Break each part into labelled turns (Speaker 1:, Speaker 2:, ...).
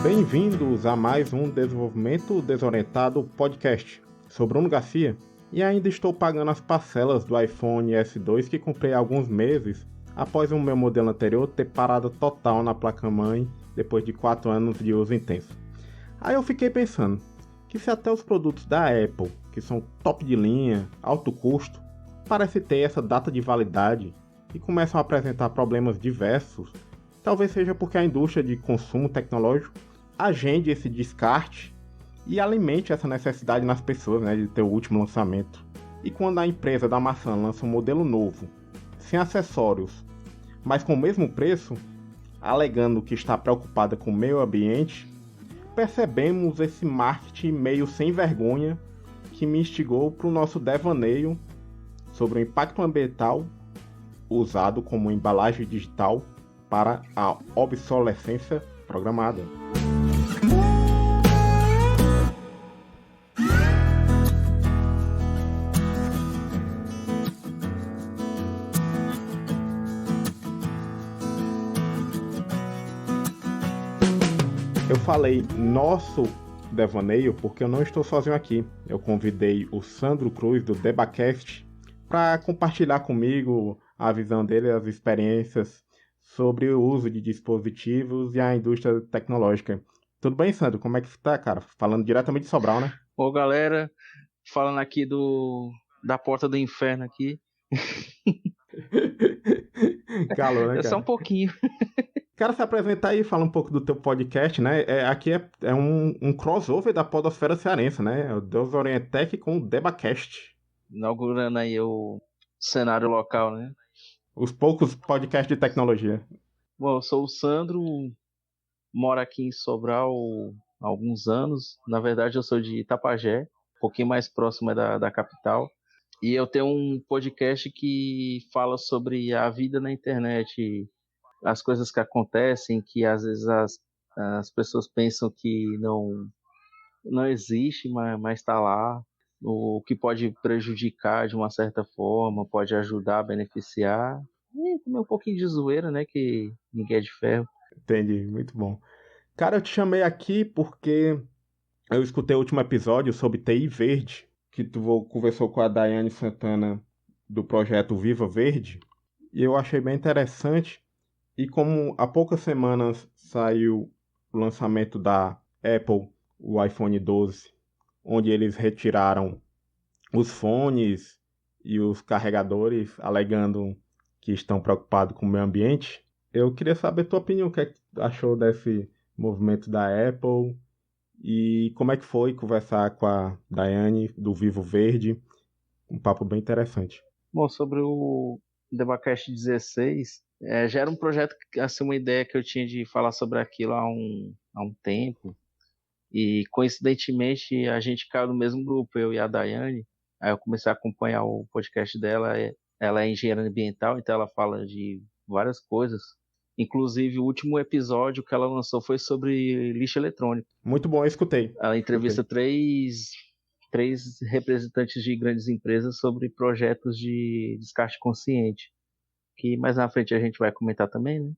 Speaker 1: Bem-vindos a mais um Desenvolvimento Desorientado podcast. Sou Bruno Garcia e ainda estou pagando as parcelas do iPhone S2 que comprei há alguns meses após o meu modelo anterior ter parado total na placa-mãe depois de 4 anos de uso intenso. Aí eu fiquei pensando que se até os produtos da Apple, que são top de linha, alto custo, parecem ter essa data de validade e começam a apresentar problemas diversos, talvez seja porque a indústria de consumo tecnológico agende esse descarte e alimente essa necessidade nas pessoas, né, de ter o último lançamento. E quando a empresa da maçã lança um modelo novo, sem acessórios, mas com o mesmo preço, alegando que está preocupada com o meio ambiente, percebemos esse marketing meio sem vergonha que me instigou para o nosso devaneio sobre o impacto ambiental usado como embalagem digital para a obsolescência programada. Eu falei nosso devaneio porque eu não estou sozinho aqui. Eu convidei o Sandro Cruz do Debacast para compartilhar comigo a visão dele, as experiências sobre o uso de dispositivos e a indústria tecnológica. Tudo bem, Sandro? Como é que está, cara? Falando diretamente de Sobral, né?
Speaker 2: Ô, galera, falando aqui da porta do inferno aqui.
Speaker 1: Calor, né, cara?
Speaker 2: É só um pouquinho.
Speaker 1: Cara, se apresentar aí e fala um pouco do teu podcast, né? Aqui é um crossover da podosfera cearense, né? O Deus Orientec com o Debacast.
Speaker 2: Inaugurando aí o cenário local, né?
Speaker 1: Os poucos podcasts de tecnologia.
Speaker 2: Bom, eu sou o Sandro, moro aqui em Sobral há alguns anos. Na verdade, eu sou de Itapajé, um pouquinho mais próximo da capital. E eu tenho um podcast que fala sobre a vida na internet, as coisas que acontecem, que às vezes as pessoas pensam que não existe, mas está lá. O que pode prejudicar de uma certa forma, pode ajudar a beneficiar. E também um pouquinho de zoeira, né? Que ninguém é de ferro.
Speaker 1: Entendi, muito bom. Cara, eu te chamei aqui porque eu escutei o último episódio sobre TI Verde, que tu conversou com a Daiane Santana do projeto Viva Verde, e eu achei bem interessante. E como há poucas semanas saiu o lançamento da Apple, o iPhone 12, onde eles retiraram os fones e os carregadores, alegando que estão preocupados com o meio ambiente, eu queria saber a tua opinião, o que é que tu achou desse movimento da Apple e como é que foi conversar com a Daiane do Vivo Verde, um papo bem interessante.
Speaker 2: Bom, sobre o Debacast 16, já era um projeto, assim, uma ideia que eu tinha de falar sobre aquilo há um tempo. E coincidentemente a gente caiu no mesmo grupo, eu e a Daiane. Aí eu comecei a acompanhar o podcast dela. Ela é engenheira ambiental, então ela fala de várias coisas. Inclusive, o último episódio que ela lançou foi sobre lixo eletrônico.
Speaker 1: Muito bom, eu escutei.
Speaker 2: Ela entrevista três representantes de grandes empresas sobre projetos de descarte consciente, que mais na frente a gente vai comentar também, né?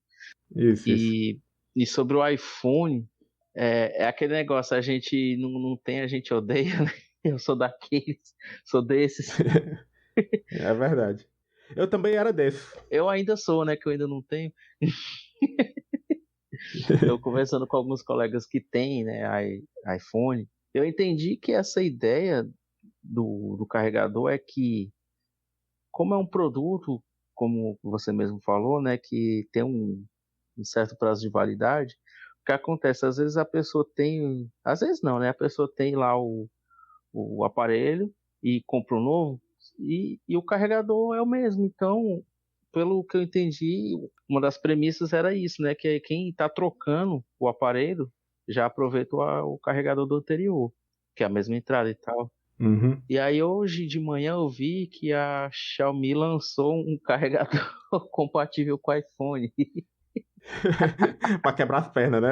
Speaker 1: Isso.
Speaker 2: E sobre o iPhone, é aquele negócio, a gente não tem, a gente odeia, né? Eu sou daqueles, sou desses.
Speaker 1: É verdade. Eu também era desse.
Speaker 2: Eu ainda sou, né? Que eu ainda não tenho. Eu conversando com alguns colegas que têm, né, iPhone, eu entendi que essa ideia do carregador é que, como é um produto, como você mesmo falou, né, que tem um certo prazo de validade, o que acontece? Às vezes a pessoa tem, às vezes não, né? A pessoa tem lá o aparelho e compra um novo e o carregador é o mesmo. Então, pelo que eu entendi, uma das premissas era isso, né? Que quem está trocando o aparelho já aproveita o carregador do anterior, que é a mesma entrada e tal.
Speaker 1: Uhum.
Speaker 2: E aí hoje de manhã eu vi que a Xiaomi lançou um carregador compatível com o iPhone.
Speaker 1: Pra quebrar as pernas, né?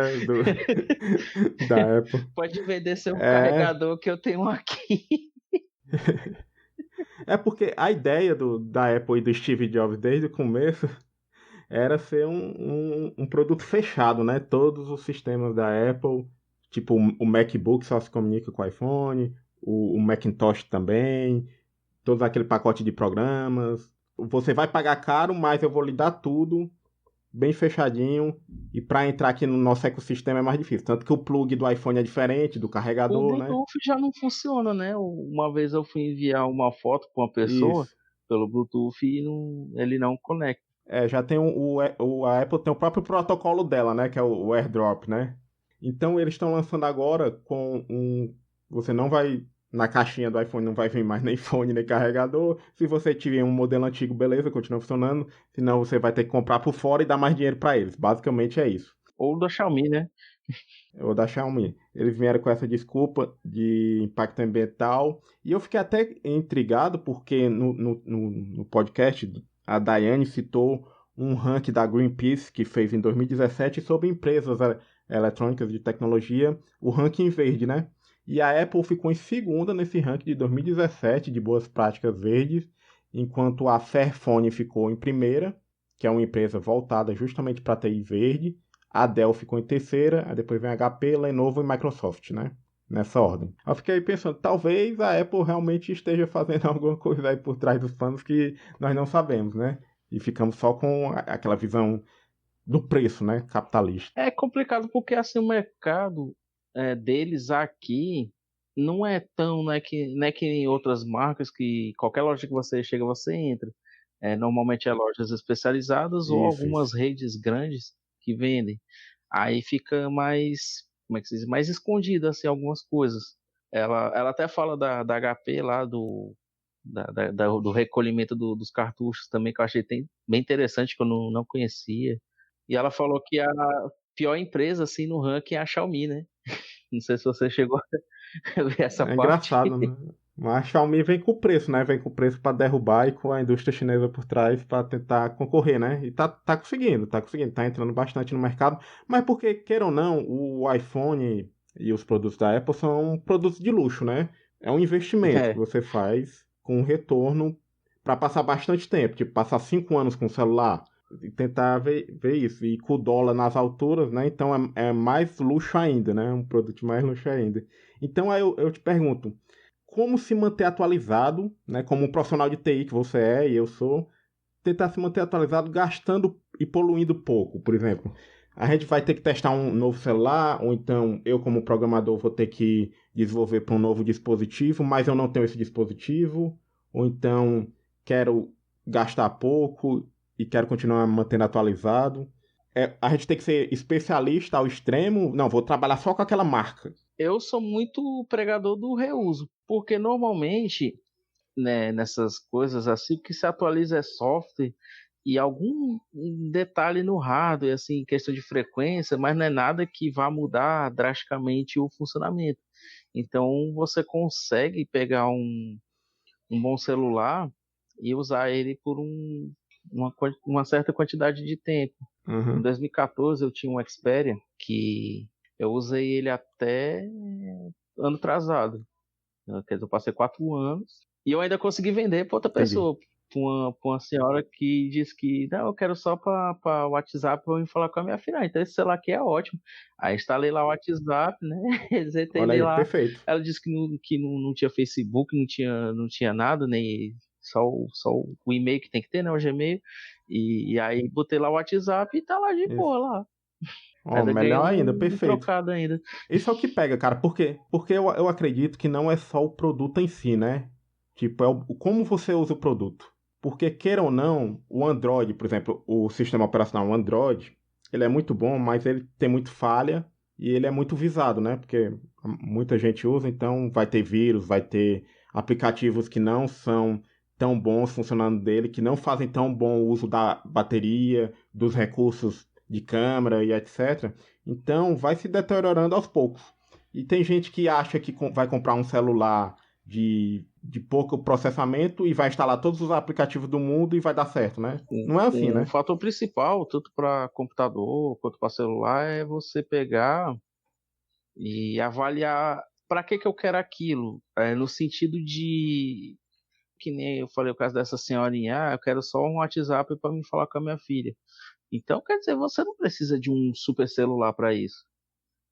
Speaker 1: Da Apple.
Speaker 2: Pode vender seu carregador que eu tenho um aqui.
Speaker 1: É porque a ideia da Apple e do Steve Jobs desde o começo era ser um produto fechado, né? Todos os sistemas da Apple, tipo o MacBook só se comunica com o iPhone, o Macintosh também, todo aquele pacote de programas. Você vai pagar caro, mas eu vou lhe dar tudo bem fechadinho. E para entrar aqui no nosso ecossistema é mais difícil. Tanto que o plug do iPhone é diferente, do
Speaker 2: O
Speaker 1: carregador, né?
Speaker 2: Bluetooth já não funciona, né? Uma vez eu fui enviar uma foto para uma pessoa
Speaker 1: Isso.
Speaker 2: pelo Bluetooth e ele não conecta.
Speaker 1: Já tem a Apple tem o próprio protocolo dela, né? Que é o AirDrop, né? Então eles estão lançando agora com você não vai. Na caixinha do iPhone não vai vir mais nem fone nem carregador. Se você tiver um modelo antigo, beleza, continua funcionando. Senão você vai ter que comprar por fora e dar mais dinheiro para eles. Basicamente é isso.
Speaker 2: Ou da Xiaomi, né?
Speaker 1: Ou da Xiaomi. Eles vieram com essa desculpa de impacto ambiental. E eu fiquei até intrigado porque no podcast a Daiane citou um ranking da Greenpeace que fez em 2017 sobre empresas eletrônicas de tecnologia, o ranking verde, né? E a Apple ficou em segunda nesse ranking de 2017 de boas práticas verdes, enquanto a Fairphone ficou em primeira, que é uma empresa voltada justamente para a TI verde. A Dell ficou em terceira, aí depois vem a HP, Lenovo e Microsoft, né? Nessa ordem. Eu fiquei pensando, talvez a Apple realmente esteja fazendo alguma coisa aí por trás dos panos que nós não sabemos, né? E ficamos só com aquela visão do preço, né? Capitalista.
Speaker 2: É complicado porque assim o mercado deles aqui não é tão, não é que em outras marcas que qualquer loja que você chega, você entra. Normalmente é lojas especializadas ou
Speaker 1: Isso,
Speaker 2: algumas
Speaker 1: isso.
Speaker 2: redes grandes que vendem. Aí fica mais, como é que se diz, mais escondido assim algumas coisas. Ela até fala da HP lá do recolhimento dos cartuchos também, que eu achei bem interessante, que eu não conhecia. E ela falou que a pior empresa assim no ranking é a Xiaomi, né? Não sei se você chegou a ver essa
Speaker 1: É
Speaker 2: parte.
Speaker 1: engraçado, né? Mas a Xiaomi vem com o preço, né? Vem com o preço para derrubar e com a indústria chinesa por trás para tentar concorrer, né? E tá conseguindo, tá entrando bastante no mercado. Mas porque, queira ou não, o iPhone e os produtos da Apple são produtos de luxo, né? É um investimento que
Speaker 2: É,
Speaker 1: você faz com um retorno para passar bastante tempo, tipo, passar 5 anos com o celular e tentar ver isso. E com o dólar nas alturas, né? Então é mais luxo ainda, né? Um produto de mais luxo ainda. Então aí eu te pergunto, como se manter atualizado, né, como um profissional de TI que você é e eu sou, tentar se manter atualizado gastando e poluindo pouco, por exemplo. A gente vai ter que testar um novo celular, ou então eu, como programador, vou ter que desenvolver para um novo dispositivo, mas eu não tenho esse dispositivo, ou então quero gastar pouco e quero continuar mantendo atualizado. A gente tem que ser especialista ao extremo. Não, vou trabalhar só com aquela marca.
Speaker 2: eu sou muito pregador do reuso, porque normalmente, né, nessas coisas assim, o que se atualiza é software e algum detalhe no hardware, assim, questão de frequência, mas não é nada que vá mudar drasticamente o funcionamento. Então você consegue pegar um bom celular e usar ele por uma certa quantidade de tempo. Em
Speaker 1: Uhum.
Speaker 2: 2014 eu tinha um Xperia que eu usei ele até ano atrasado. Quer dizer, eu passei 4 anos e eu ainda consegui vender para outra
Speaker 1: Entendi.
Speaker 2: pessoa, para uma senhora que disse que não, eu quero só para WhatsApp para eu falar com a minha filha. Então esse celular aqui é ótimo. Aí instalei lá o WhatsApp, né? Resetei
Speaker 1: Olha
Speaker 2: ele
Speaker 1: aí,
Speaker 2: lá.
Speaker 1: perfeito.
Speaker 2: Ela disse que não tinha Facebook, não tinha nada, nem só o e-mail que tem que ter, né? O Gmail. E aí botei lá o WhatsApp e tá lá de
Speaker 1: Isso.
Speaker 2: boa lá.
Speaker 1: Ó,
Speaker 2: Ainda ganhei
Speaker 1: melhor ainda,
Speaker 2: um
Speaker 1: perfeito.
Speaker 2: trocado ainda.
Speaker 1: Isso é o que pega, cara. Por quê? Porque eu acredito que não é só o produto em si, né? Tipo, é como você usa o produto. Porque, queira ou não, o Android, por exemplo, o sistema operacional Android, ele é muito bom, mas ele tem muito falha e ele é muito visado, né? Porque muita gente usa, então vai ter vírus, vai ter aplicativos que não são tão bons funcionando dele, que não fazem tão bom uso da bateria, dos recursos de câmera e etc. Então vai se deteriorando aos poucos. E tem gente que acha que vai comprar um celular de pouco processamento e vai instalar todos os aplicativos do mundo e vai dar certo, né? Não é assim,
Speaker 2: Um
Speaker 1: né?
Speaker 2: fator principal, tanto para computador quanto para celular, é você pegar e avaliar para que eu quero aquilo. No sentido de, que nem eu falei o caso dessa senhorinha, eu quero só um WhatsApp para me falar com a minha filha. Então, quer dizer, você não precisa de um super celular para isso.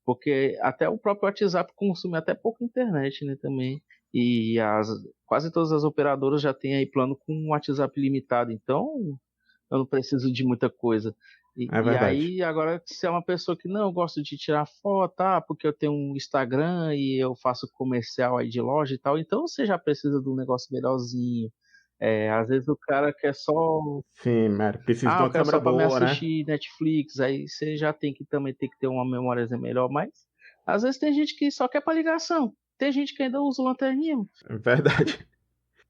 Speaker 2: Porque até o próprio WhatsApp consome até pouco internet, né, também. E quase todas as operadoras já têm aí plano com WhatsApp limitado. Então, eu não preciso de muita coisa.
Speaker 1: É
Speaker 2: E
Speaker 1: verdade.
Speaker 2: aí, agora, se é uma pessoa que não, eu gosto de tirar foto, porque eu tenho um Instagram e eu faço comercial aí de loja e tal, então você já precisa de um negócio melhorzinho. Às vezes o cara quer só,
Speaker 1: Sim, precisa de
Speaker 2: eu
Speaker 1: uma
Speaker 2: quero
Speaker 1: câmera
Speaker 2: só para me
Speaker 1: boa, né?
Speaker 2: assistir Netflix, aí você já tem que também ter que ter uma memória melhor, mas às vezes tem gente que só quer para ligação. Tem gente que ainda usa o lanterninha.
Speaker 1: É verdade.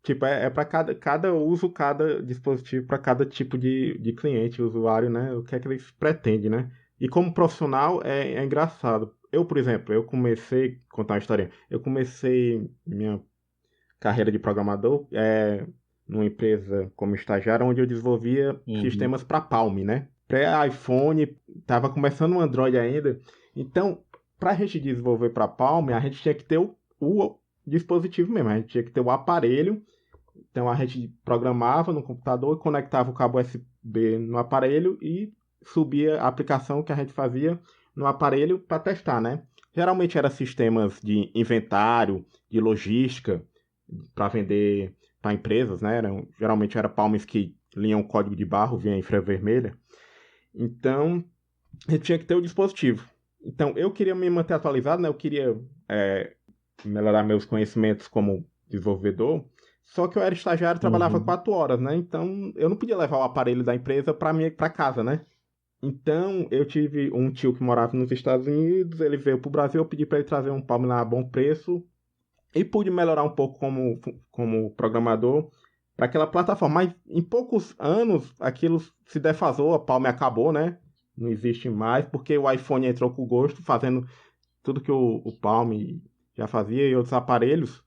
Speaker 1: Tipo, é para cada uso, cada dispositivo, para cada tipo de cliente, usuário, né? O que é que eles pretendem, né? E como profissional é engraçado. Eu, por exemplo, eu comecei, contar uma história, eu comecei minha carreira de programador numa empresa como estagiário, onde eu desenvolvia
Speaker 2: Uhum.
Speaker 1: sistemas para Palm, né? Pré-iPhone, estava começando o Android ainda. Então, para a gente desenvolver para Palm, a gente tinha que ter o dispositivo mesmo, a gente tinha que ter o aparelho. Então a gente programava no computador, conectava o cabo USB no aparelho e subia a aplicação que a gente fazia no aparelho para testar, né? Geralmente era sistemas de inventário, de logística, para vender para empresas, né? Geralmente era palmes que liam código de barro, vinha infravermelha. Então a gente tinha que ter o dispositivo. Então eu queria me manter atualizado, né? Eu queria melhorar meus conhecimentos como desenvolvedor. Só que eu era estagiário e trabalhava
Speaker 2: Uhum.
Speaker 1: 4 horas, né? Então eu não podia levar o aparelho da empresa para casa, né? Então eu tive um tio que morava nos Estados Unidos, ele veio para o Brasil, eu pedi para ele trazer um Palm a bom preço e pude melhorar um pouco como programador para aquela plataforma. Mas em poucos anos aquilo se defasou, a Palm acabou, né? Não existe mais, porque o iPhone entrou com gosto, fazendo tudo que o Palm já fazia e outros aparelhos.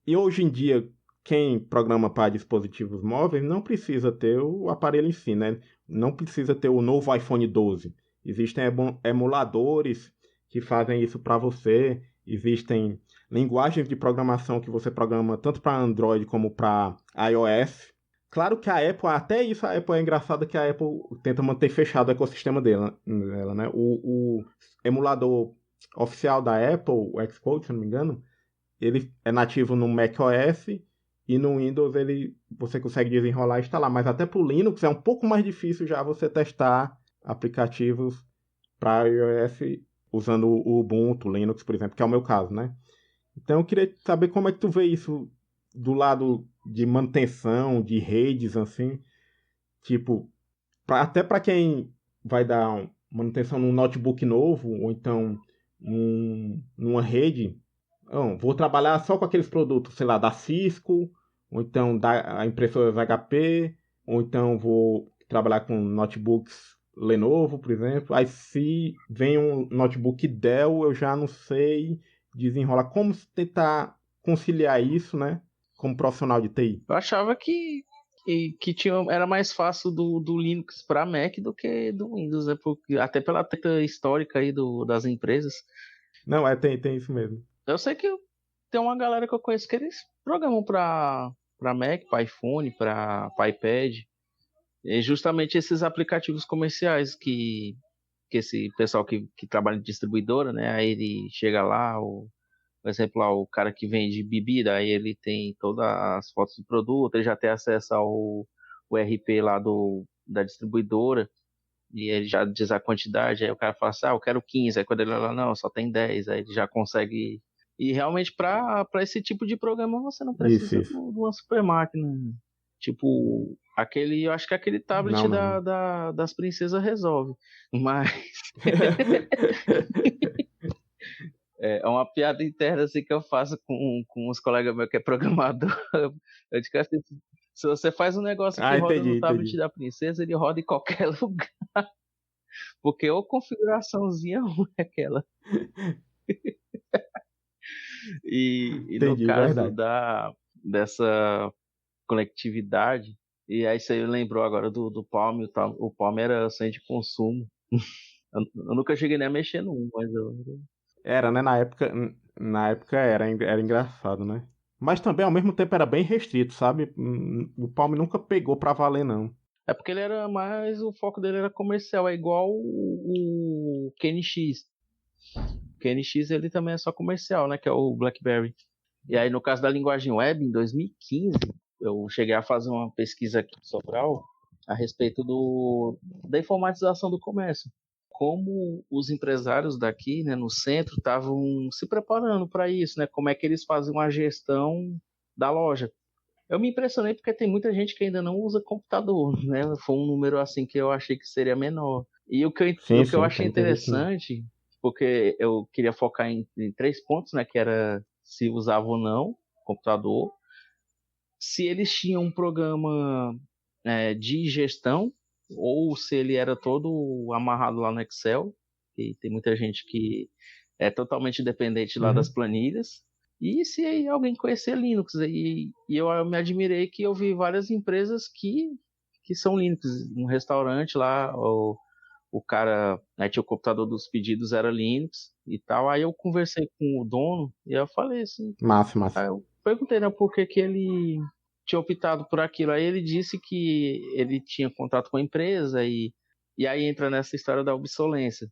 Speaker 1: E hoje em dia, quem programa para dispositivos móveis não precisa ter o aparelho em si, né? Não precisa ter o novo iPhone 12. Existem emuladores que fazem isso para você. Existem linguagens de programação que você programa tanto para Android como para iOS. Claro que a Apple, até isso, a Apple é engraçada que a Apple tenta manter fechado o ecossistema dela, né? O emulador oficial da Apple, o Xcode, se não me engano, ele é nativo no macOS e no Windows você consegue desenrolar e instalar, mas até para o Linux é um pouco mais difícil já você testar aplicativos para iOS usando o Ubuntu, Linux, por exemplo, que é o meu caso, né? Então eu queria saber como é que tu vê isso do lado de manutenção, de redes, assim, tipo, até para quem vai dar manutenção num notebook novo, ou então numa rede. Não, vou trabalhar só com aqueles produtos, sei lá, da Cisco, ou então da impressoras HP, ou então vou trabalhar com notebooks Lenovo, por exemplo. Aí se vem um notebook Dell, eu já não sei desenrolar como tentar conciliar isso, né, como profissional de TI.
Speaker 2: Eu achava que era mais fácil do Linux para Mac do que do Windows, né? Porque, até pela treta histórica aí das empresas.
Speaker 1: Não, tem isso mesmo.
Speaker 2: Eu sei que tem uma galera que eu conheço que eles programam para Mac, para iPhone, para iPad. E justamente esses aplicativos comerciais que esse pessoal que trabalha em distribuidora, né? Aí ele chega lá, por exemplo, lá, o cara que vende bebida, aí ele tem todas as fotos do produto, ele já tem acesso o RP lá da distribuidora, e ele já diz a quantidade, aí o cara fala assim, eu quero 15, aí quando ele fala, não, só tem 10, aí ele já consegue. E realmente, para esse tipo de programa, você não
Speaker 1: Isso,
Speaker 2: precisa
Speaker 1: isso.
Speaker 2: de uma super máquina. Tipo, eu acho que aquele
Speaker 1: Não,
Speaker 2: tablet
Speaker 1: não.
Speaker 2: das princesas resolve. Mas é uma piada interna assim que eu faço com uns colegas meus que é programador. Eu digo assim, se você faz um negócio que
Speaker 1: Ah,
Speaker 2: roda no
Speaker 1: entendi,
Speaker 2: tablet
Speaker 1: entendi.
Speaker 2: da princesa, ele roda em qualquer lugar. Porque ou configuraçãozinha ruim é aquela. E no
Speaker 1: Entendi,
Speaker 2: caso
Speaker 1: verdade.
Speaker 2: dessa conectividade, e aí você lembrou agora do Palm, o Palm era sem de consumo. Eu nunca cheguei nem a mexer num, mas eu.
Speaker 1: Era, né? Na época era engraçado, né? Mas também, ao mesmo tempo, era bem restrito, sabe? O Palme nunca pegou pra valer, não.
Speaker 2: É porque ele era mais, o foco dele era comercial, é igual o KNX. O KNX ele também é só comercial, né, que é o BlackBerry. E aí no caso da linguagem web, em 2015, eu cheguei a fazer uma pesquisa aqui em Sobral a respeito da informatização do comércio. Como os empresários daqui, né, no centro, estavam se preparando para isso, né? Como é que eles faziam a gestão da loja. Eu me impressionei porque tem muita gente que ainda não usa computador, né? Foi um número assim que eu achei que seria menor. E
Speaker 1: Sim,
Speaker 2: o que eu
Speaker 1: sim, tem
Speaker 2: achei
Speaker 1: muita gente que não.
Speaker 2: interessante, porque eu queria focar em 3 pontos, né? Que era se usava ou não computador, se eles tinham um programa de gestão, ou se ele era todo amarrado lá no Excel, que tem muita gente que é totalmente dependente lá das
Speaker 1: Uhum.
Speaker 2: planilhas. E se alguém conhecer Linux, e eu me admirei que eu vi várias empresas que são Linux. Um restaurante lá, o cara, né, tinha o computador dos pedidos, era Linux e tal. Aí eu conversei com o dono e eu falei assim,
Speaker 1: Massa, massa.
Speaker 2: aí eu perguntei, né, por que que ele tinha optado por aquilo. Aí ele disse que ele tinha contato com a empresa e aí entra nessa história da obsolência.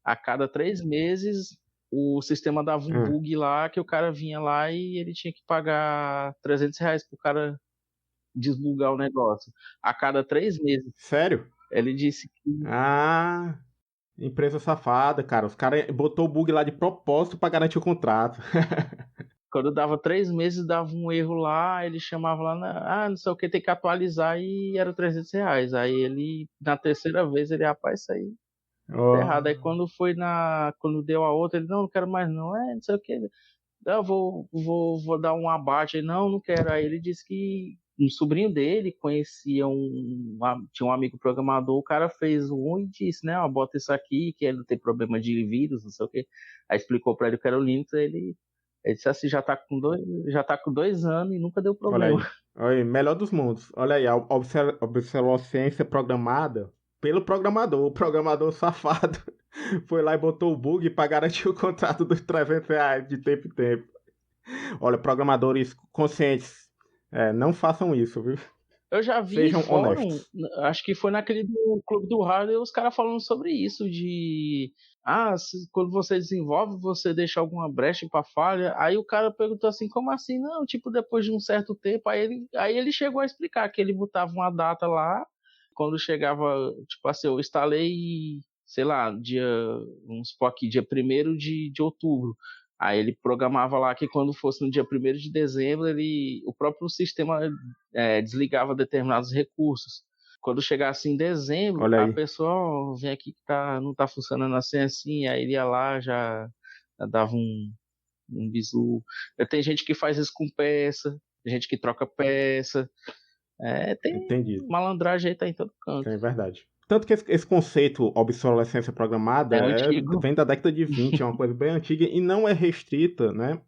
Speaker 2: A cada 3 meses o sistema dava um
Speaker 1: Hum.
Speaker 2: bug lá que o cara vinha lá e ele tinha que pagar R$ 300 pro cara desbugar o negócio. A cada 3 meses.
Speaker 1: Sério?
Speaker 2: Ele disse que
Speaker 1: Ah, empresa safada, cara. Os caras botou o bug lá de propósito pra garantir o contrato.
Speaker 2: quando dava 3 meses, dava um erro lá, ele chamava lá, não sei o que, tem que atualizar e era R$ 300. Aí ele, na terceira vez, ele, rapaz, isso aí tá
Speaker 1: Ó,
Speaker 2: errado. Aí quando deu a outra, ele, não quero mais não, não sei o que, eu vou dar um abate. Ele, não quero. Aí ele disse que um sobrinho dele conhecia tinha um amigo programador, o cara fez um e disse, né, ó, bota isso aqui, que ele não tem problema de vírus, não sei o que. Aí explicou pra ele que era o Linux, ele disse assim, já tá com 2 anos e nunca deu
Speaker 1: olha
Speaker 2: problema.
Speaker 1: aí. Olha aí, melhor dos mundos. Olha aí, a obsolescência programada pelo programador. O programador safado foi lá e botou o bug pra garantir o contrato dos R$ 300 de tempo em tempo. Olha, programadores conscientes, não façam isso, viu?
Speaker 2: Eu já vi em
Speaker 1: Sejam
Speaker 2: fórum,
Speaker 1: honestos.
Speaker 2: acho que foi naquele do Clube do Hardware, os caras falando sobre isso, quando você desenvolve, você deixa alguma brecha para falha. Aí o cara perguntou assim, como assim? Não, tipo, depois de um certo tempo, aí ele chegou a explicar que ele botava uma data lá, quando chegava, tipo assim, eu instalei, sei lá, vamos supor aqui, dia 1º de outubro. Aí ele programava lá que quando fosse no dia 1º de dezembro, o próprio sistema desligava determinados recursos. Quando chegasse em dezembro,
Speaker 1: Olha
Speaker 2: a
Speaker 1: aí.
Speaker 2: pessoa, vem aqui que não está funcionando assim, aí ele ia lá, já dava um bizu. Tem gente que faz isso com peça, tem gente que troca peça, tem
Speaker 1: Entendi.
Speaker 2: malandragem aí, tá em todo
Speaker 1: Isso
Speaker 2: canto.
Speaker 1: é verdade. Tanto que esse conceito obsolescência programada
Speaker 2: É antigo.
Speaker 1: vem da década de 20, é uma coisa bem antiga e não é restrita, né?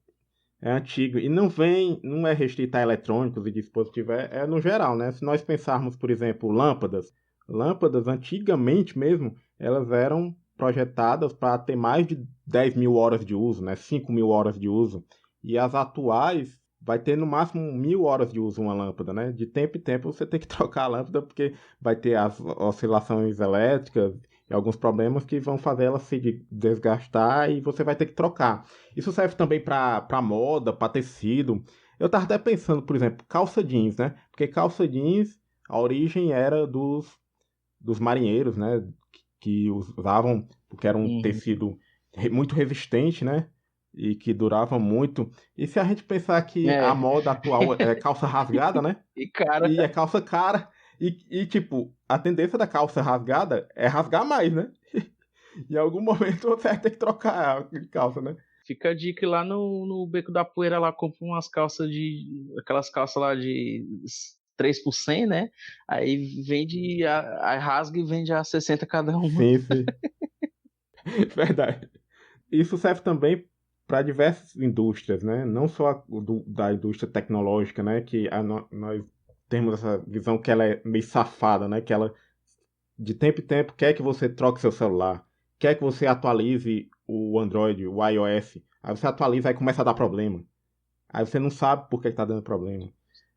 Speaker 1: É antigo. E não é restrita a eletrônicos e dispositivos, é no geral, né? Se nós pensarmos, por exemplo, lâmpadas antigamente mesmo, elas eram projetadas para ter mais de 10 mil horas de uso, né? 5 mil horas de uso. E as atuais vai ter no máximo 1.000 horas de uso uma lâmpada, né? De tempo em tempo você tem que trocar a lâmpada porque vai ter as oscilações elétricas e alguns problemas que vão fazer ela se desgastar e você vai ter que trocar. Isso serve também para moda, para tecido. Eu tava até pensando, por exemplo, calça jeans, né? Porque calça jeans, a origem era dos marinheiros, né? Que usavam, porque era um
Speaker 2: Uhum.
Speaker 1: tecido muito resistente, né? E que durava muito. E se a gente pensar que a
Speaker 2: É,
Speaker 1: moda atual é calça rasgada, né?
Speaker 2: e cara,
Speaker 1: E é calça cara. Tipo, a tendência da calça rasgada é rasgar mais, né? Em algum momento você vai ter que trocar a calça, né?
Speaker 2: fica a dica lá no Beco da Poeira, lá compra umas aquelas calças lá de 3 por 100, né? Aí aí rasga e vende a 60 cada uma.
Speaker 1: Sim, sim. Verdade. Isso serve também para diversas indústrias, né? Não só da indústria tecnológica, né? Que nós temos essa visão que ela é meio safada, né? Que ela, de tempo em tempo, quer que você troque seu celular, quer que você atualize o Android, o iOS. Aí você atualiza e começa a dar problema. Aí você não sabe por que está dando problema.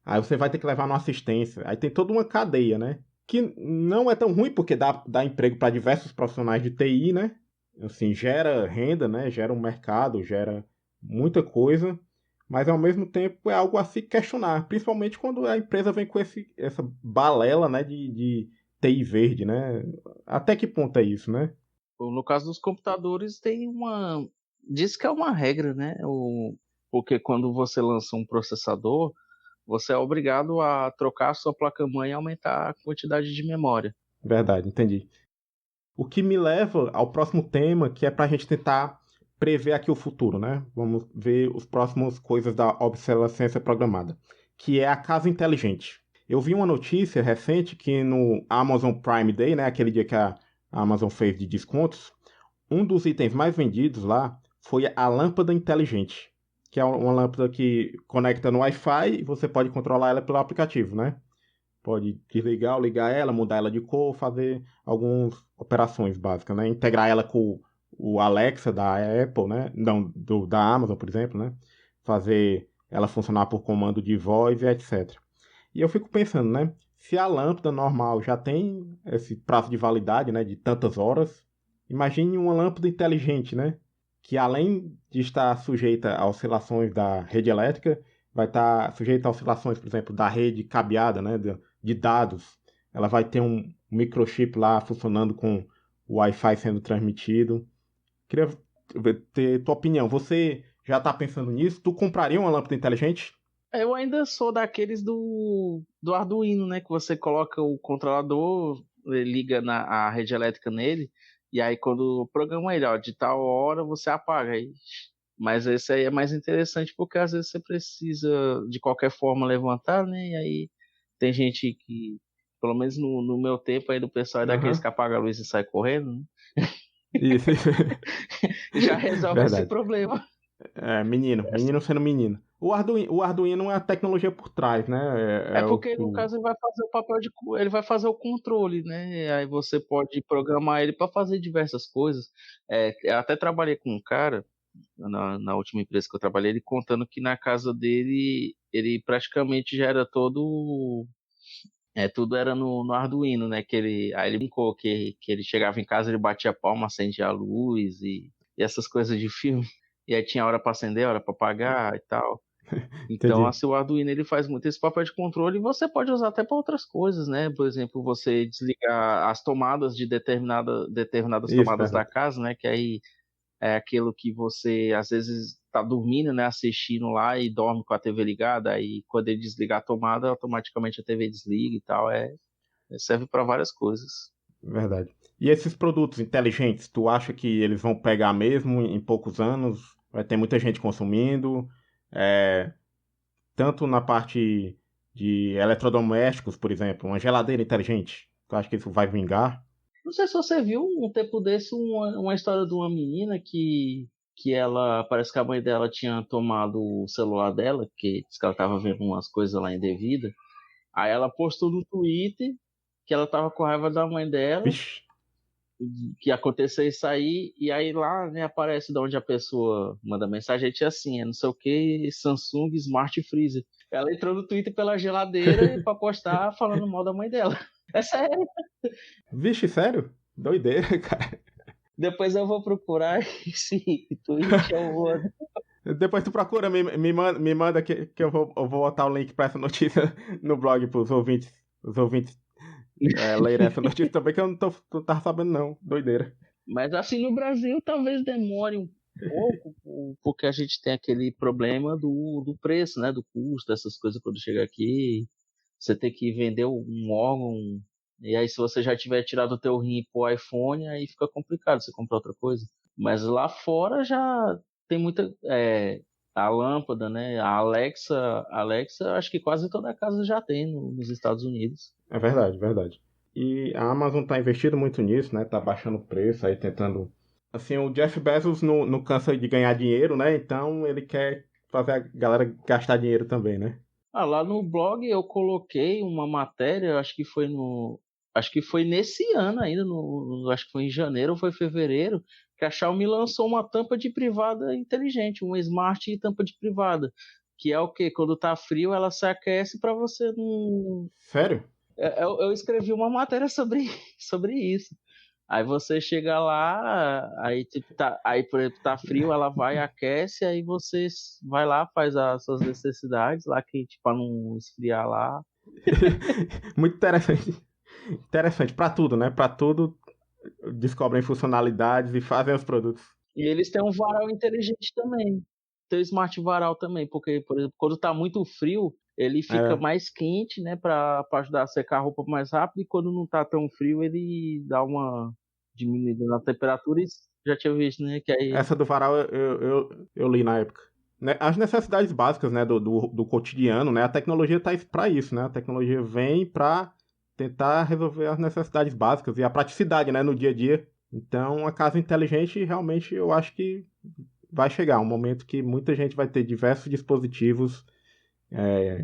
Speaker 1: Aí você vai ter que levar numa assistência. Aí tem toda uma cadeia, né? que não é tão ruim, porque dá emprego para diversos profissionais de TI, né? Assim, gera renda, né? Gera um mercado, gera muita coisa, mas ao mesmo tempo é algo a se questionar, principalmente quando a empresa vem com essa balela, né, de TI verde, né? Até que ponto é isso, né?
Speaker 2: No caso dos computadores, tem uma. Diz que é uma regra, né? Porque quando você lança um processador, você é obrigado a trocar a sua placa-mãe e aumentar a quantidade de memória.
Speaker 1: Verdade, entendi. O que me leva ao próximo tema, que é para a gente tentar prever aqui o futuro, né? Vamos ver os próximos coisas da obsolescência programada, que é a casa inteligente. Eu vi uma notícia recente que no Amazon Prime Day, né, aquele dia que a Amazon fez de descontos, um dos itens mais vendidos lá foi a lâmpada inteligente, que é uma lâmpada que conecta no Wi-Fi e você pode controlar ela pelo aplicativo, né? Pode desligar ou ligar ela, mudar ela de cor, fazer algumas operações básicas, né? Integrar ela com o Alexa da Apple, né? Não, da Amazon, por exemplo, né? Fazer ela funcionar por comando de voz e etc. E eu fico pensando, né? Se a lâmpada normal já tem esse prazo de validade, né? De tantas horas, imagine uma lâmpada inteligente, né? Que além de estar sujeita a oscilações da rede elétrica, vai estar sujeita a oscilações, por exemplo, da rede cabeada, né? De dados. Ela vai ter um microchip lá funcionando com o Wi-Fi sendo transmitido. Queria ter tua opinião. Você já está pensando nisso? Tu compraria uma lâmpada inteligente?
Speaker 2: Eu ainda sou daqueles do Arduino, né? Que você coloca o controlador, liga a rede elétrica nele, e aí quando programa ele, ó, de tal hora você apaga aí. Mas esse aí é mais interessante porque às vezes você precisa de qualquer forma levantar, né? E aí tem gente que, pelo menos no meu tempo aí do pessoal é daqueles que
Speaker 1: Aham.
Speaker 2: apaga a luz e sai correndo, né?
Speaker 1: Isso.
Speaker 2: Já resolve esse
Speaker 1: Verdade.
Speaker 2: problema.
Speaker 1: É, menino sendo menino. O Arduino é a tecnologia por trás, né?
Speaker 2: É
Speaker 1: É
Speaker 2: porque no caso ele vai fazer o papel ele vai fazer o controle, né? Aí você pode programar ele para fazer diversas coisas. Eu até trabalhei com um cara na última empresa que eu trabalhei, ele contando que na casa dele ele praticamente já era todo tudo era no Arduino, né? Aí ele brincou que ele chegava em casa, ele batia palma, acendia a luz e essas coisas de filme. E aí tinha hora para acender, hora para apagar e tal. Então,
Speaker 1: Entendi.
Speaker 2: assim, o Arduino ele faz muito esse papel de controle e você pode usar até para outras coisas, né? Por exemplo, você desligar as tomadas de determinadas
Speaker 1: Isso,
Speaker 2: tomadas da
Speaker 1: verdade.
Speaker 2: casa, né? Que aí é aquilo que você às vezes está dormindo, né? Assistindo lá e dorme com a TV ligada, aí quando ele desligar a tomada, automaticamente a TV desliga e tal. Serve para várias coisas.
Speaker 1: Verdade. E esses produtos inteligentes, tu acha que eles vão pegar mesmo em poucos anos? Vai ter muita gente consumindo? É, tanto na parte de eletrodomésticos, por exemplo, uma geladeira inteligente. Tu acha que isso vai vingar?
Speaker 2: Não sei se você viu um tempo desse uma história de uma menina que ela, parece que a mãe dela tinha tomado o celular dela, que disse que ela estava vendo umas coisas lá indevida. Aí ela postou no Twitter que ela estava com raiva da mãe dela,
Speaker 1: Vixe,
Speaker 2: que aconteceu isso aí, e aí lá, né, aparece de onde a pessoa manda mensagem, aí tinha assim, não sei o que, Samsung Smart Freezer. Ela entrou no Twitter pela geladeira para postar falando mal da mãe dela. É sério.
Speaker 1: vixe, sério? Doideira, cara.
Speaker 2: Depois eu vou procurar esse tweet, eu vou.
Speaker 1: Depois tu procura, me manda que eu vou botar o link pra essa notícia no blog pros ouvintes. Os ouvintes lerem essa notícia também, que eu não tava sabendo não. Doideira.
Speaker 2: Mas assim, no Brasil talvez demore um pouco, porque a gente tem aquele problema do preço, né? Do custo, dessas coisas quando chega aqui. Você tem que vender um órgão. E aí, se você já tiver tirado o teu rim pro iPhone, aí fica complicado você comprar outra coisa. Mas lá fora já tem muita. A lâmpada, né? A Alexa, acho que quase toda casa já tem nos Estados Unidos.
Speaker 1: É verdade, verdade. E a Amazon tá investindo muito nisso, né? Tá baixando o preço aí, tentando. Assim, o Jeff Bezos não cansa de ganhar dinheiro, né? Então ele quer fazer a galera gastar dinheiro também, né?
Speaker 2: Ah, lá no blog eu coloquei uma matéria, acho que foi nesse ano ainda, acho que foi em janeiro ou foi fevereiro, que a Xiaomi lançou uma tampa de privada inteligente, uma smart tampa de privada, que é o quê? Quando tá frio, ela se aquece para você não.
Speaker 1: Sério?
Speaker 2: Eu escrevi uma matéria sobre isso. Aí você chega lá, aí tipo, aí por exemplo, tá frio, ela vai, aquece, aí você vai lá, faz as suas necessidades lá, que tipo, pra não esfriar lá.
Speaker 1: Muito interessante. Interessante para tudo, né? Para tudo descobrem funcionalidades e fazem os produtos.
Speaker 2: E eles têm um varal inteligente também. Tem o Smart Varal também, porque, por exemplo, quando tá muito frio, ele fica
Speaker 1: É,
Speaker 2: mais quente, né, pra ajudar a secar a roupa mais rápido, e quando não tá tão frio, ele dá uma diminuída na temperatura, e já tinha visto, né, que aí...
Speaker 1: essa do varal eu li na época. Né, as necessidades básicas, né, do cotidiano, né? A tecnologia está para isso, né? A tecnologia vem para tentar resolver as necessidades básicas e a praticidade, né, no dia a dia. Então, a casa inteligente realmente eu acho que vai chegar um momento que muita gente vai ter diversos dispositivos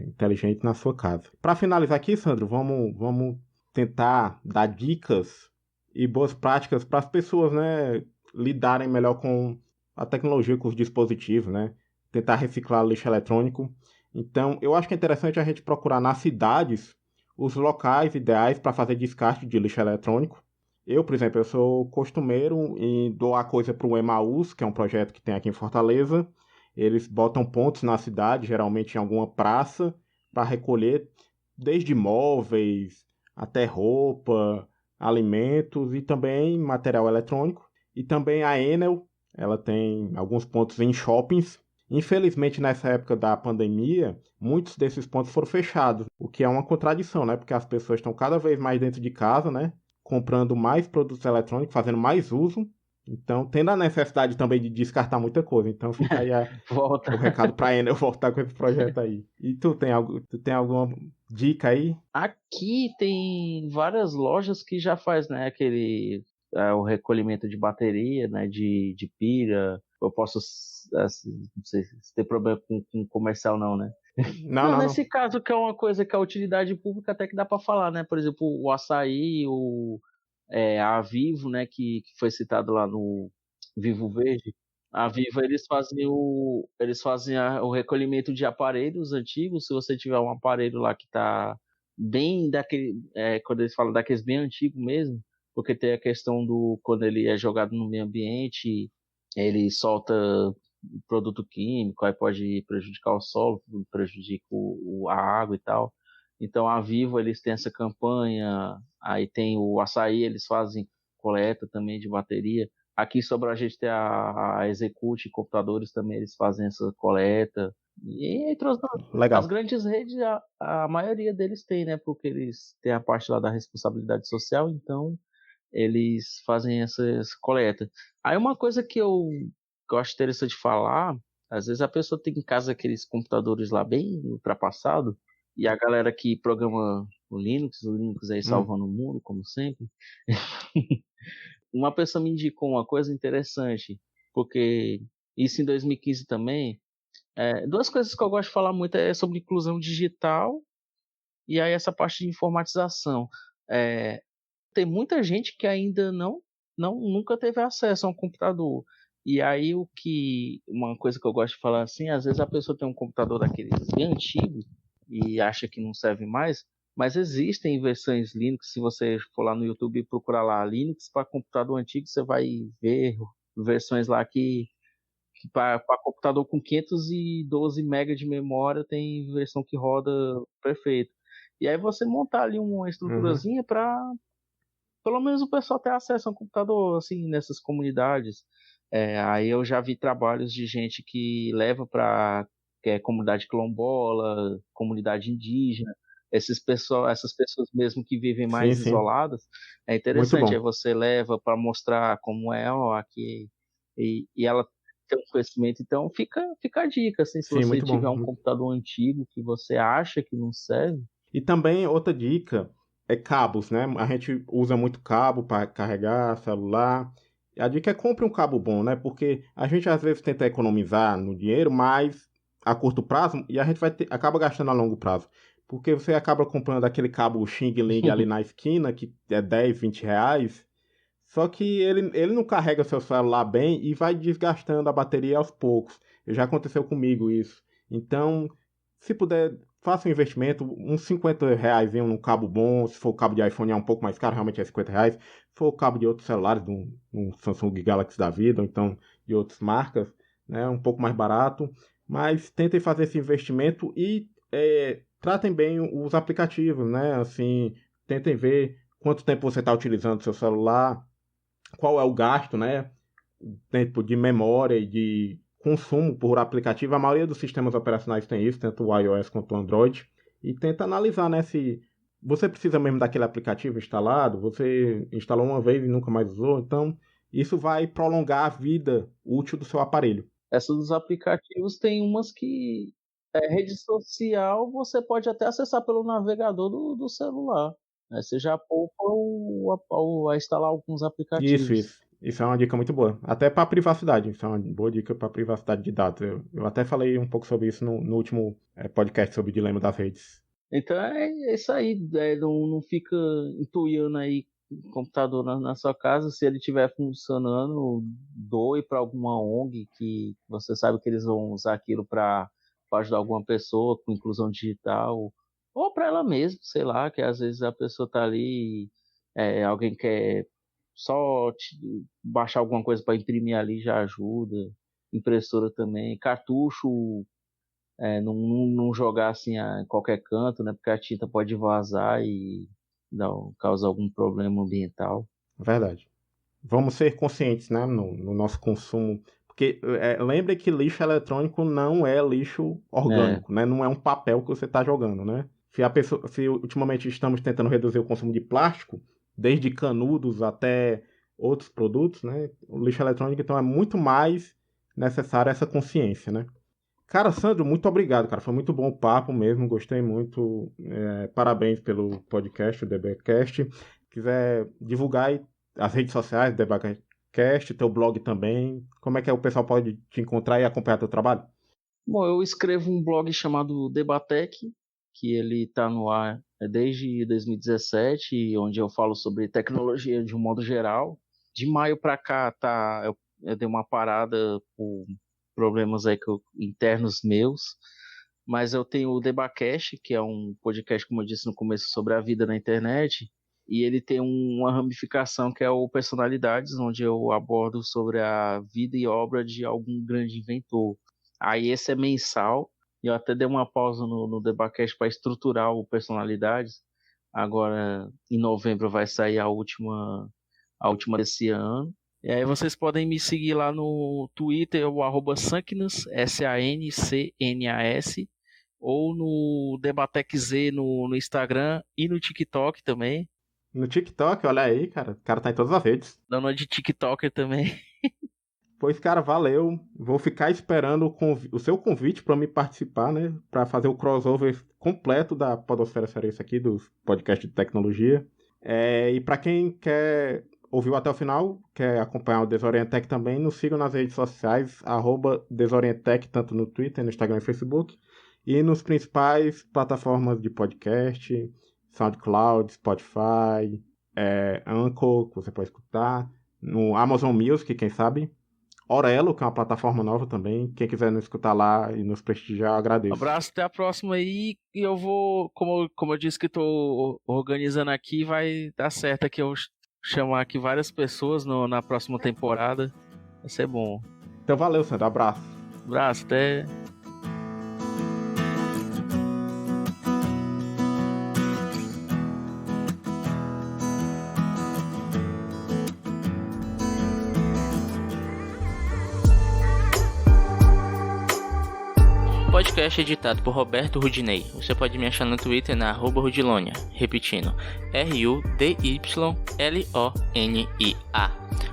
Speaker 1: inteligentes na sua casa. Para finalizar aqui, Sandro, vamos tentar dar dicas e boas práticas para as pessoas, né, lidarem melhor com a tecnologia, com os dispositivos, né? Tentar reciclar lixo eletrônico. Então, eu acho que é interessante a gente procurar nas cidades os locais ideais para fazer descarte de lixo eletrônico. Eu, por exemplo, eu sou costumeiro em doar coisa para o Emaús, que é um projeto que tem aqui em Fortaleza. Eles botam pontos na cidade, geralmente em alguma praça, para recolher desde móveis até roupa, alimentos e também material eletrônico. E também a Enel, ela tem alguns pontos em shoppings. Infelizmente, nessa época da pandemia, muitos desses pontos foram fechados, o que é uma contradição, né? Porque as pessoas estão cada vez mais dentro de casa, né? Comprando mais produtos eletrônicos, fazendo mais uso. Então, tendo a necessidade também de descartar muita coisa. Então, fica aí
Speaker 2: Volta.
Speaker 1: o recado para Enel voltar com esse projeto aí. E tu tem alguma dica aí?
Speaker 2: Aqui tem várias lojas que já faz, né, o recolhimento de bateria, né, de pilha. Eu posso, assim, não sei se tem problema com comercial não, né?
Speaker 1: Não,
Speaker 2: Não,
Speaker 1: não, não.
Speaker 2: nesse caso que é uma coisa que é utilidade pública até que dá para falar, né? Por exemplo, o açaí, a Vivo, né, que foi citado lá no Vivo Verde. A Vivo, eles fazem o recolhimento de aparelhos antigos. Se você tiver um aparelho lá que está bem daquele, quando eles falam daqueles bem antigos mesmo, porque tem a questão do quando ele é jogado no meio ambiente, ele solta produto químico, aí pode prejudicar o solo, prejudica a água e tal. Então a Vivo, eles têm essa campanha. Aí tem o açaí, eles fazem coleta também de bateria. Aqui sobre a gente tem a Execute computadores também, eles fazem essa coleta. E entre as
Speaker 1: Legal.
Speaker 2: grandes redes, a maioria deles tem, né? Porque eles têm a parte lá da responsabilidade social, então eles fazem essa coleta. Aí uma coisa que eu acho interessante falar, às vezes a pessoa tem em casa aqueles computadores lá bem ultrapassados, e a galera que programa o Linux aí
Speaker 1: Hum.
Speaker 2: salvando o mundo, como sempre. Uma pessoa me indicou uma coisa interessante, porque isso em 2015 também. Duas coisas que eu gosto de falar muito é sobre inclusão digital e aí essa parte de informatização. É, tem muita gente que ainda nunca teve acesso a um computador. E aí uma coisa que eu gosto de falar assim, às vezes a pessoa tem um computador daqueles bem antigo e acha que não serve mais, mas existem versões Linux. Se você for lá no YouTube e procurar lá Linux para computador antigo, você vai ver versões lá que para computador com 512 MB de memória tem versão que roda perfeito. E aí você montar ali uma
Speaker 1: Uhum.
Speaker 2: estruturazinha para pelo menos o pessoal ter acesso a um computador assim nessas comunidades. Aí eu já vi trabalhos de gente que leva para comunidade quilombola, comunidade indígena, essas pessoas mesmo que vivem
Speaker 1: Sim,
Speaker 2: mais
Speaker 1: sim.
Speaker 2: isoladas. É
Speaker 1: Muito
Speaker 2: interessante, aí
Speaker 1: bom.
Speaker 2: você leva para mostrar como é, ó, aqui, e ela tem um conhecimento. Então fica a dica, assim, se
Speaker 1: Sim,
Speaker 2: você
Speaker 1: muito
Speaker 2: tiver um
Speaker 1: bom.
Speaker 2: computador antigo que você acha que não serve.
Speaker 1: E também outra dica é cabos, né? A gente usa muito cabo para carregar celular. A dica é compre um cabo bom, né? Porque a gente às vezes tenta economizar no dinheiro, mas a curto prazo e a gente acaba gastando a longo prazo. Porque você acaba comprando aquele cabo Xing Ling ali na esquina, que é 10, 20 reais. Só que ele não carrega seu celular bem e vai desgastando a bateria aos poucos. Já aconteceu comigo isso. Então, se puder faça um investimento, uns 50 reais num cabo bom. Se for o cabo de iPhone é um pouco mais caro, realmente é 50 reais. Se for o cabo de outros celulares, um Samsung Galaxy da vida, ou então de outras marcas, né, um pouco mais barato. Mas tentem fazer esse investimento e tratem bem os aplicativos, né? Assim, tentem ver quanto tempo você está utilizando o seu celular, qual é o gasto, né? Tempo de memória e de consumo por aplicativo. A maioria dos sistemas operacionais tem isso, tanto o iOS quanto o Android. E tenta analisar, né, se você precisa mesmo daquele aplicativo instalado, você instalou uma vez e nunca mais usou, então isso vai prolongar a vida útil do seu aparelho.
Speaker 2: Essa dos aplicativos tem umas que rede social você pode até acessar pelo navegador do celular. Né? Você já poupa a instalar alguns aplicativos.
Speaker 1: Isso é uma dica muito boa. Até para privacidade. Isso é uma boa dica para privacidade de dados. Eu até falei um pouco sobre isso no último podcast sobre o dilema das redes.
Speaker 2: Então é isso aí. Não fica entuiando aí o computador na sua casa. Se ele estiver funcionando, doe para alguma ONG que você sabe que eles vão usar aquilo para ajudar alguma pessoa com inclusão digital. Ou para ela mesma, sei lá, que às vezes a pessoa está ali, alguém quer só baixar alguma coisa para imprimir ali já ajuda. Impressora também. Cartucho, não jogar assim em qualquer canto, né? Porque a tinta pode vazar e causar algum problema ambiental.
Speaker 1: Verdade. Vamos ser conscientes, né, no nosso consumo. Porque lembre que lixo eletrônico não é lixo orgânico, né? Não é um papel que você está jogando, né? Se ultimamente estamos tentando reduzir o consumo de plástico, desde canudos até outros produtos, né? O lixo eletrônico, então, é muito mais necessária essa consciência, né? Cara, Sandro, muito obrigado, cara. Foi muito bom o papo mesmo, gostei muito. Parabéns pelo podcast, o DBcast. Quiser divulgar aí as redes sociais do DBcast, teu blog também, como é que o pessoal pode te encontrar e acompanhar teu trabalho?
Speaker 2: Bom, eu escrevo um blog chamado Debatec, que ele está no ar desde 2017, onde eu falo sobre tecnologia de um modo geral. De maio para cá, eu dei uma parada por problemas aí internos meus, mas eu tenho o Debacast, que é um podcast, como eu disse no começo, sobre a vida na internet, e ele tem uma ramificação que é o Personalidades, onde eu abordo sobre a vida e obra de algum grande inventor. Aí esse é mensal, e eu até dei uma pausa no Debacast para estruturar o Personalidades. Agora, em novembro, vai sair a última desse ano. E aí vocês podem me seguir lá no Twitter, o @Sancnas, SANCNAS, ou no DebatekZ no Instagram e no TikTok também.
Speaker 1: No TikTok, olha aí, cara. O cara tá em todas as redes.
Speaker 2: Dando de TikToker também.
Speaker 1: Pois, cara, valeu. Vou ficar esperando o seu convite para me participar, né? Para fazer o crossover completo da Podosfera Cearense aqui, dos podcasts de tecnologia. E para quem ouviu até o final, quer acompanhar o Desorientec também, nos sigam nas redes sociais, @Desorientec, tanto no Twitter, no Instagram e Facebook, e nos principais plataformas de podcast, SoundCloud, Spotify, Anchor, que você pode escutar, no Amazon Music, quem sabe, Orelo, que é uma plataforma nova também. Quem quiser nos escutar lá e nos prestigiar, eu agradeço.
Speaker 2: Abraço, até a próxima aí. E eu vou, como eu disse que estou organizando aqui, vai dar certo aqui eu chamar aqui várias pessoas na próxima temporada. Vai ser bom.
Speaker 1: Então valeu, Sandro. Abraço.
Speaker 2: Abraço, até.
Speaker 3: O podcast é editado por Roberto Rudinei. Você pode me achar no Twitter na @Rudilonia, repetindo, RUDYLONIA,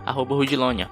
Speaker 3: @Rudilonia.